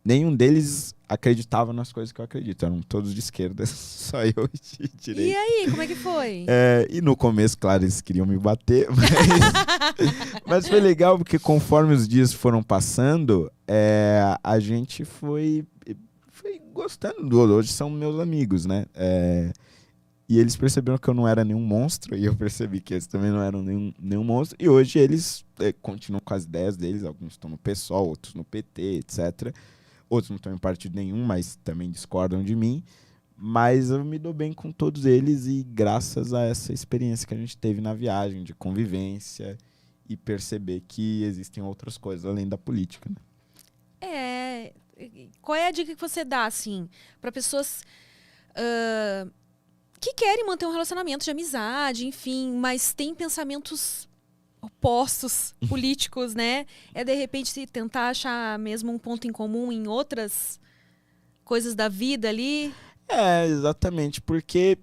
nenhum deles acreditava nas coisas que eu acredito. Eram todos de esquerda, só eu de direita. E aí, como é que foi? E no começo, claro, eles queriam me bater, mas foi legal porque conforme os dias foram passando, a gente foi gostando do outro. Hoje são meus amigos, né? E eles perceberam que eu não era nenhum monstro, e eu percebi que eles também não eram nenhum monstro. E hoje eles continuam com as ideias deles, alguns estão no PSOL, outros no PT, etc. Outros não estão em partido nenhum, mas também discordam de mim. Mas eu me dou bem com todos eles e graças a essa experiência que a gente teve na viagem, de convivência e perceber que existem outras coisas além da política, né? Qual é a dica que você dá, assim, para pessoas que querem manter um relacionamento de amizade, enfim, mas têm pensamentos opostos políticos, né? De repente, tentar achar mesmo um ponto em comum em outras coisas da vida ali. Exatamente, porque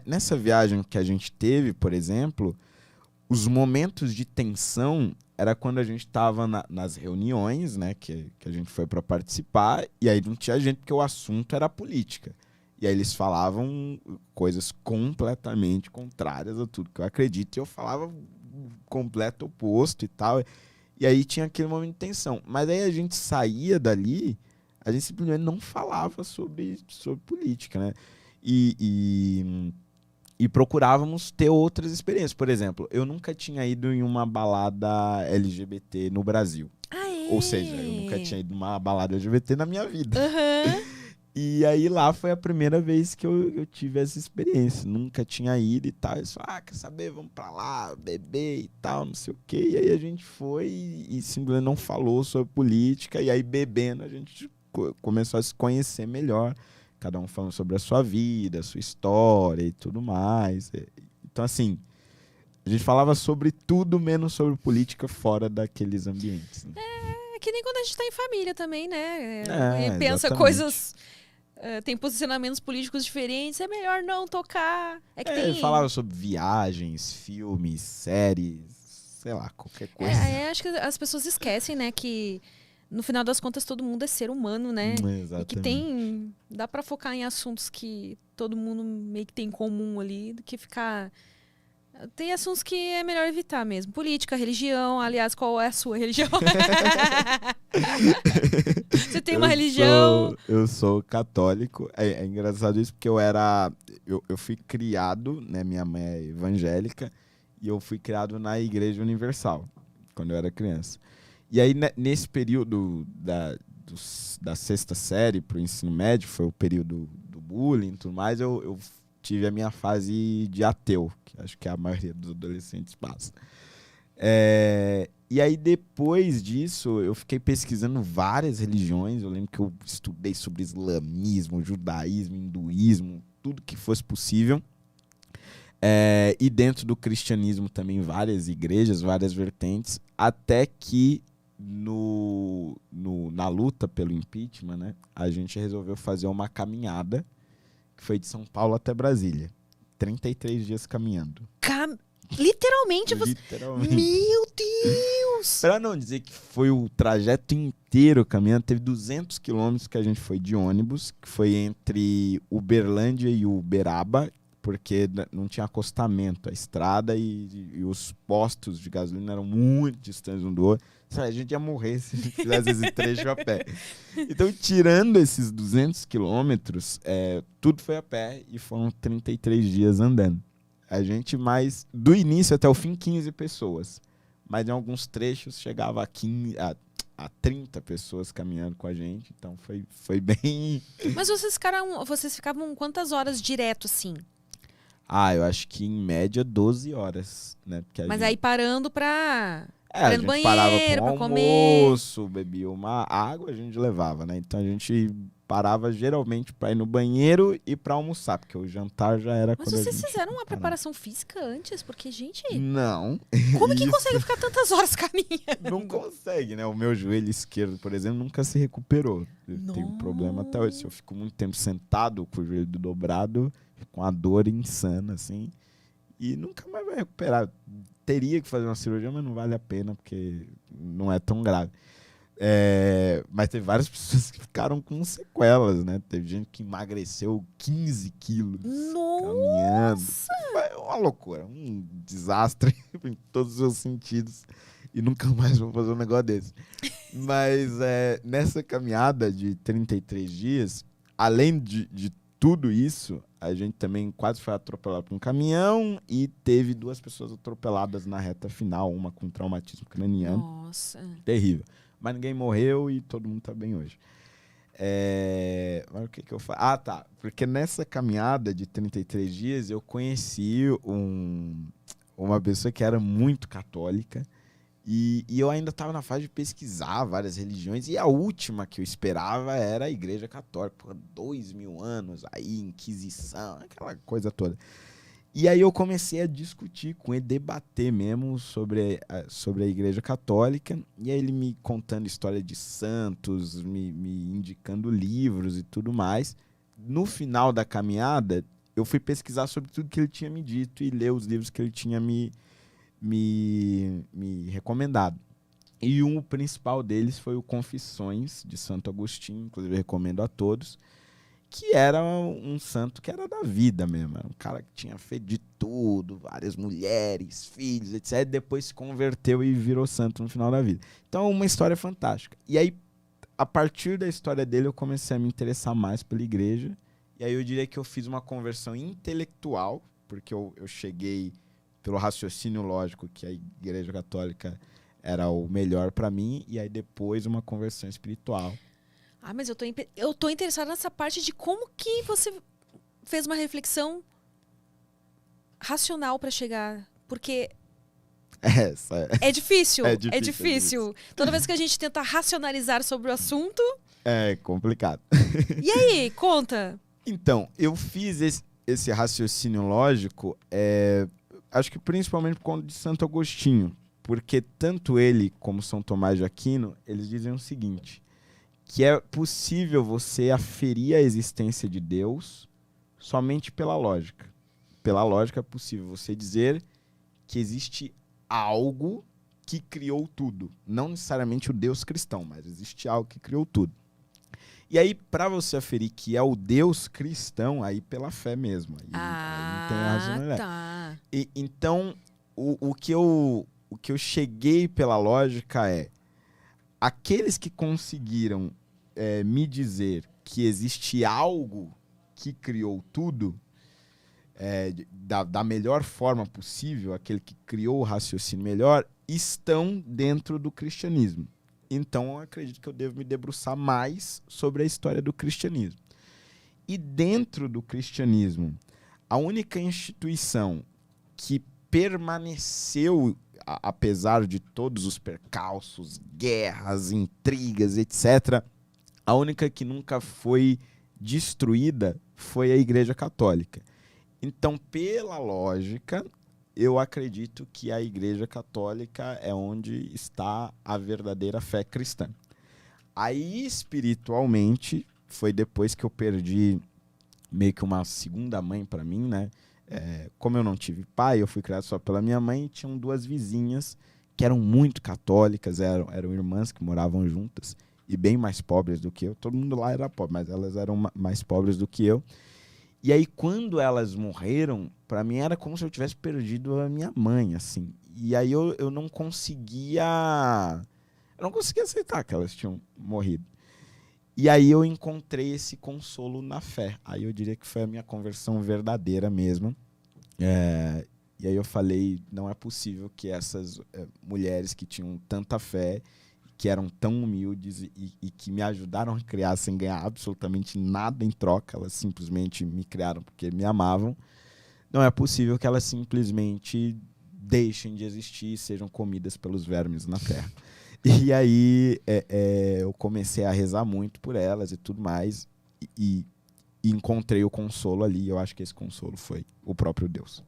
nessa viagem que a gente teve, por exemplo, os momentos de tensão era quando a gente estava nas reuniões, né, que a gente foi para participar, e aí não tinha gente porque o assunto era política. E aí eles falavam coisas completamente contrárias a tudo que eu acredito, e eu falava o completo oposto e tal. E aí tinha aquele momento de tensão. Mas aí a gente saía dali, a gente simplesmente não falava sobre política, né? E procurávamos ter outras experiências. Por exemplo, eu nunca tinha ido em uma balada LGBT no Brasil. Ou seja, eu nunca tinha ido numa balada LGBT na minha vida. E aí lá foi a primeira vez que eu tive essa experiência. Nunca tinha ido e tal. Eu falei, quer saber, vamos pra lá, beber e tal, não sei o quê. E aí a gente foi e simplesmente não falou sobre política. E aí bebendo a gente começou a se conhecer melhor. Cada um falando sobre a sua vida, a sua história e tudo mais. Então, assim, a gente falava sobre tudo menos sobre política fora daqueles ambientes. Né? É que nem quando a gente tá em família também, né? E pensa exatamente. coisas... tem posicionamentos políticos diferentes, é melhor não tocar. Ele falava sobre viagens, filmes, séries, sei lá, qualquer coisa. Acho que as pessoas esquecem, né, que no final das contas todo mundo é ser humano, né? Exatamente. E que dá pra focar em assuntos que todo mundo meio que tem em comum ali, do que ficar... Tem assuntos que é melhor evitar mesmo. Política, religião. Aliás, qual é a sua religião? Você tem uma religião? Eu sou católico. É engraçado isso porque eu fui criado, né? Minha mãe é evangélica e eu fui criado na Igreja Universal quando eu era criança. E aí nesse período da sexta série para o ensino médio, foi o período do bullying e tudo mais, eu tive a minha fase de ateu, que acho que a maioria dos adolescentes passa. E aí, depois disso, eu fiquei pesquisando várias religiões. Eu lembro que eu estudei sobre islamismo, judaísmo, hinduísmo, tudo que fosse possível. E dentro do cristianismo também várias igrejas, várias vertentes, até que na luta pelo impeachment, né, a gente resolveu fazer uma caminhada que foi de São Paulo até Brasília. 33 dias caminhando. Literalmente você... Literalmente. Meu Deus! Pra não dizer que foi o trajeto inteiro caminhando, teve 200 quilômetros que a gente foi de ônibus, que foi entre Uberlândia e Uberaba, porque não tinha acostamento. A estrada e os postos de gasolina eram muito distantes um do outro. A gente ia morrer se a gente fizesse esse trecho a pé. Então, tirando esses 200 quilômetros, tudo foi a pé e foram 33 dias andando. A gente do início até o fim, 15 pessoas. Mas em alguns trechos chegava a 30 pessoas caminhando com a gente. Então foi bem... Mas vocês ficavam quantas horas direto, assim? Eu acho que em média 12 horas, né? Porque aí parando pra... a gente banheiro, parava com pra almoço, bebia uma água, a gente levava, né? Então a gente parava geralmente para ir no banheiro e para almoçar, porque o jantar já era Mas quando a vocês gente fizeram uma parava. preparação física antes? Porque, gente... Não. Como que consegue ficar tantas horas caminhando? Não consegue, né? O meu joelho esquerdo, por exemplo, nunca se recuperou. Eu tenho um problema até hoje. Se eu fico muito tempo sentado com o joelho dobrado, com uma dor insana, assim, e nunca mais vai recuperar. Teria que fazer uma cirurgia, mas não vale a pena, porque não é tão grave. Mas teve várias pessoas que ficaram com sequelas, né? Teve gente que emagreceu 15 quilos caminhando. Foi uma loucura, um desastre em todos os seus sentidos. E nunca mais vou fazer um negócio desse. Mas nessa caminhada de 33 dias, além de tudo isso, a gente também quase foi atropelado por um caminhão e teve 2 pessoas atropeladas na reta final, uma com traumatismo craniano. Nossa. Terrível. Mas ninguém morreu e todo mundo tá bem hoje. Mas o que eu falo? Ah, tá. Porque nessa caminhada de 33 dias eu conheci uma pessoa que era muito católica. E eu ainda estava na fase de pesquisar várias religiões. E a última que eu esperava era a Igreja Católica. Por 2000 anos, aí, Inquisição, aquela coisa toda. E aí eu comecei a discutir com ele, debater mesmo sobre a Igreja Católica. E aí ele me contando história de santos, me indicando livros e tudo mais. No final da caminhada, eu fui pesquisar sobre tudo que ele tinha me dito e ler os livros que ele tinha me recomendado. E o principal deles foi o Confissões, de Santo Agostinho, inclusive eu recomendo a todos, que era um santo que era da vida mesmo, era um cara que tinha feito de tudo, várias mulheres, filhos, etc. Depois se converteu e virou santo no final da vida. Então, uma história fantástica. E aí, a partir da história dele, eu comecei a me interessar mais pela igreja. E aí eu diria que eu fiz uma conversão intelectual, porque eu cheguei pelo raciocínio lógico que a Igreja Católica era o melhor para mim, e aí depois uma conversão espiritual. Ah, mas eu tô interessada nessa parte de como que você fez uma reflexão racional para chegar, porque é difícil, é difícil. Toda vez que a gente tenta racionalizar sobre o assunto... É complicado. E aí, conta. Então, eu fiz esse raciocínio lógico, acho que principalmente por conta de Santo Agostinho, porque tanto ele como São Tomás de Aquino, eles dizem o seguinte, que é possível você aferir a existência de Deus somente pela lógica. Pela lógica é possível você dizer que existe algo que criou tudo. Não necessariamente o Deus cristão, mas existe algo que criou tudo. E aí, para você aferir que é o Deus cristão, aí pela fé mesmo. Aí não tem a racionalidade. Tá. Então, o que eu cheguei pela lógica é aqueles que conseguiram me dizer que existe algo que criou tudo da melhor forma possível, aquele que criou o raciocínio melhor, estão dentro do cristianismo. Então, eu acredito que eu devo me debruçar mais sobre a história do cristianismo. E dentro do cristianismo, a única instituição que permaneceu, apesar de todos os percalços, guerras, intrigas, etc., a única que nunca foi destruída foi a Igreja Católica. Então, pela lógica, eu acredito que a Igreja Católica é onde está a verdadeira fé cristã. Aí, espiritualmente, foi depois que eu perdi meio que uma segunda mãe para mim, né? Como eu não tive pai, eu fui criado só pela minha mãe, e tinham 2 vizinhas que eram muito católicas, eram irmãs que moravam juntas e bem mais pobres do que eu. Todo mundo lá era pobre, mas elas eram mais pobres do que eu. E aí, quando elas morreram, para mim era como se eu tivesse perdido a minha mãe, assim. E aí eu não conseguia aceitar que elas tinham morrido. E aí eu encontrei esse consolo na fé. Aí eu diria que foi a minha conversão verdadeira mesmo. E aí eu falei, não é possível que essas mulheres que tinham tanta fé, que eram tão humildes e que me ajudaram a criar sem ganhar absolutamente nada em troca, elas simplesmente me criaram porque me amavam, não é possível que elas simplesmente deixem de existir e sejam comidas pelos vermes na terra. E aí eu comecei a rezar muito por elas e tudo mais, e encontrei o consolo ali. Eu acho que esse consolo foi o próprio Deus.